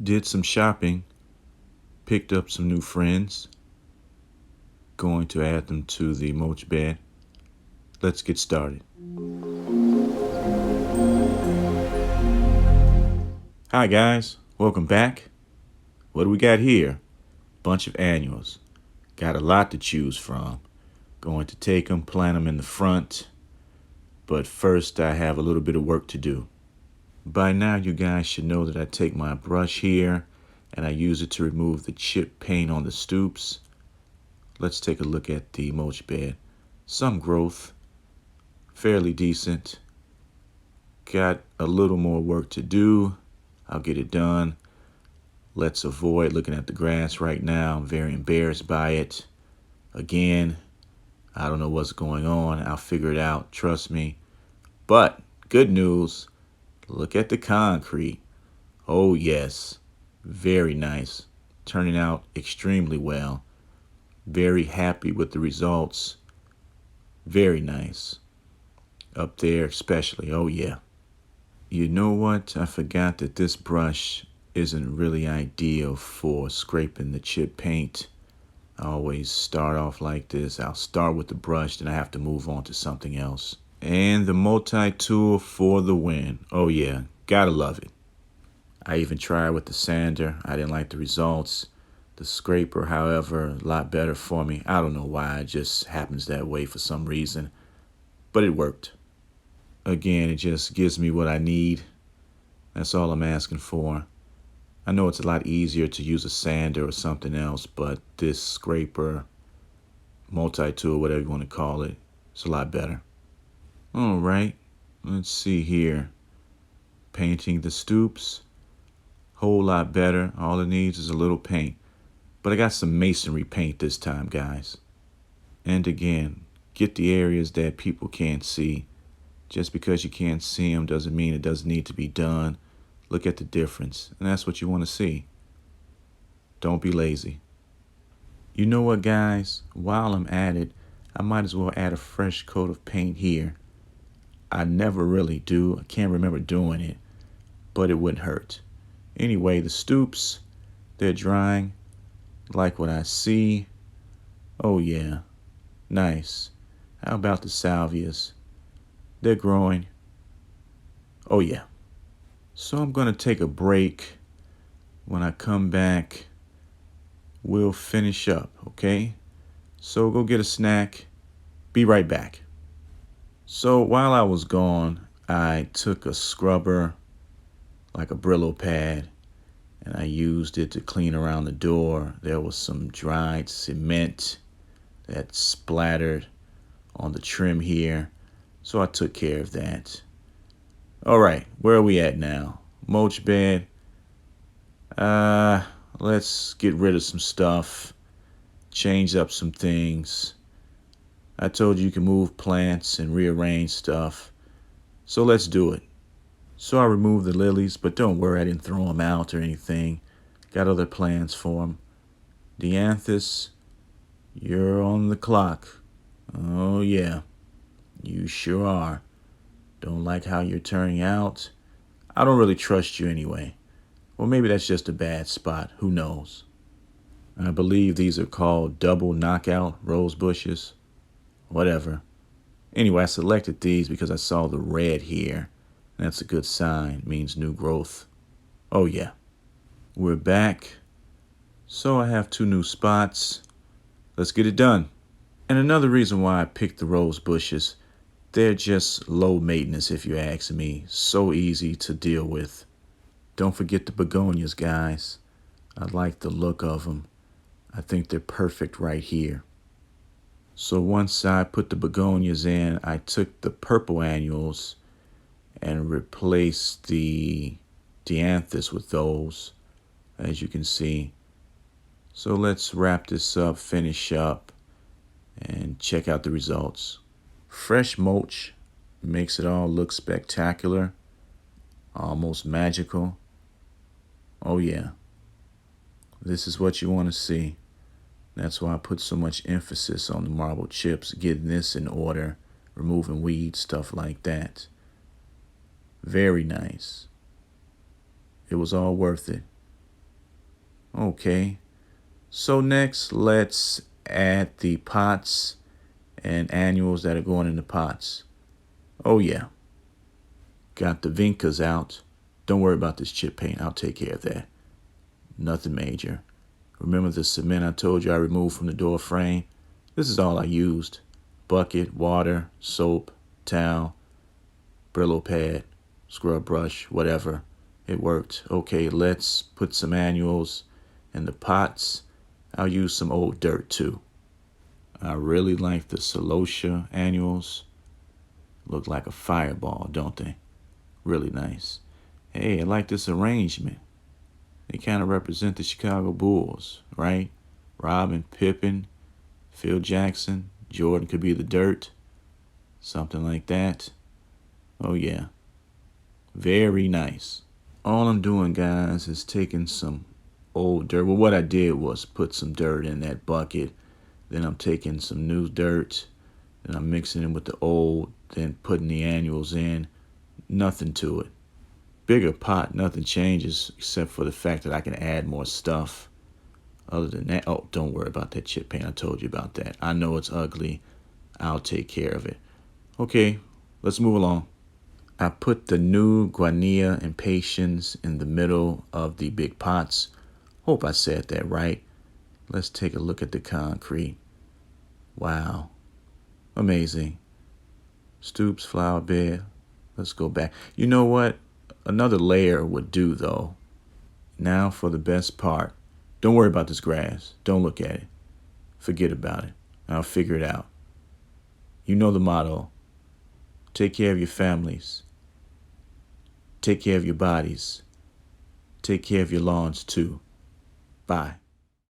Did some shopping, picked up some new friends, going to add them to the mulch bed. Let's get started. Hi guys, welcome back. What do we got here? Bunch of annuals. Got a lot to choose from. Going to take them, plant them in the front. But first I have a little bit of work to do. By now you guys should know that I take my brush here and I use it to remove the chip paint on the stoops. Let's take a look at the mulch bed. Some growth, fairly decent. Got a little more work to do. I'll get it done. Let's avoid looking at the grass right now. I'm very embarrassed by it. Again, I don't know what's going on. I'll figure it out, trust me. But good news, look at the concrete. Oh yes, very nice. Turning out extremely well. Very happy with the results. Very nice. Up there especially, oh yeah. You know what? I forgot that this brush isn't really ideal for scraping the chip paint. I always start off like this. I'll start with the brush, then I have to move on to something else. And the multi-tool for the win. Oh yeah, gotta love it. I even tried with the sander. I didn't like the results. The scraper, however, a lot better for me. I don't know why, it just happens that way for some reason. But it worked. Again, it just gives me what I need. That's all I'm asking for. I know it's a lot easier to use a sander or something else, but this scraper, multi-tool, whatever you want to call it, it's a lot better. All right, let's see here. Painting the stoops, whole lot better. All it needs is a little paint. But I got some masonry paint this time, guys. And again, get the areas that people can't see. Just because you can't see them doesn't mean it doesn't need to be done. Look at the difference, and that's what you want to see. Don't be lazy. You know what, guys? While I'm at it, I might as well add a fresh coat of paint here. I never really do. I can't remember doing it, but it wouldn't hurt. Anyway, the stoops, they're drying. Like what I see. Oh yeah, nice. How about the salvias? They're growing. Oh yeah. So I'm gonna take a break. When I come back, we'll finish up, okay? So go get a snack. Be right back. So while I was gone, I took a scrubber, like a Brillo pad, and I used it to clean around the door. There was some dried cement that splattered on the trim here. So I took care of that. All right, where are we at now? Mulch bed. Let's get rid of some stuff. Change up some things. I told you can move plants and rearrange stuff. So let's do it. So I removed the lilies, but don't worry, I didn't throw them out or anything. Got other plans for them. Dianthus, you're on the clock. Oh yeah, you sure are. Don't like how you're turning out. I don't really trust you anyway. Well, maybe that's just a bad spot. Who knows? I believe these are called double knockout rose bushes. Whatever. Anyway, I selected these because I saw the red here. That's a good sign. It means new growth. Oh yeah. We're back. So I have 2 new spots. Let's get it done. And another reason why I picked the rose bushes, they're just low maintenance if you ask me. So easy to deal with. Don't forget the begonias, guys. I like the look of them. I think they're perfect right here. So once I put the begonias in, I took the purple annuals and replaced the dianthus with those, as you can see. So let's wrap this up, finish up, and check out the results. Fresh mulch makes it all look spectacular, almost magical. Oh yeah, this is what you want to see. That's why I put so much emphasis on the marble chips, getting this in order, removing weeds, stuff like that. Very nice. It was all worth it. Okay, so next let's add the pots and annuals that are going in the pots. Oh yeah, got the vincas out. Don't worry about this chip paint, I'll take care of that. Nothing major. Remember the cement I told you I removed from the door frame? This is all I used. Bucket, water, soap, towel, Brillo pad, scrub brush, whatever. It worked. Okay, let's put some annuals in the pots. I'll use some old dirt too. I really like the celosia annuals. Look like a fireball, don't they? Really nice. Hey, I like this arrangement. They kind of represent the Chicago Bulls, right? Robin, Pippen, Phil Jackson, Jordan could be the dirt, something like that. Oh yeah, very nice. All I'm doing, guys, is taking some old dirt. Well, what I did was put some dirt in that bucket. Then I'm taking some new dirt. Then I'm mixing it with the old. Then putting the annuals in. Nothing to it. Bigger pot, nothing changes except for the fact that I can add more stuff. Other than that, oh, don't worry about that chip paint. I told you about that. I know it's ugly. I'll take care of it. Okay, let's move along. I put the new guainia and patience in the middle of the big pots. Hope I said that right. Let's take a look at the concrete. Wow. Amazing. Stoops, flower bed. Let's go back. You know what? Another layer would do, though. Now for the best part. Don't worry about this grass. Don't look at it. Forget about it. I'll figure it out. You know the motto. Take care of your families. Take care of your bodies. Take care of your lawns, too. Bye.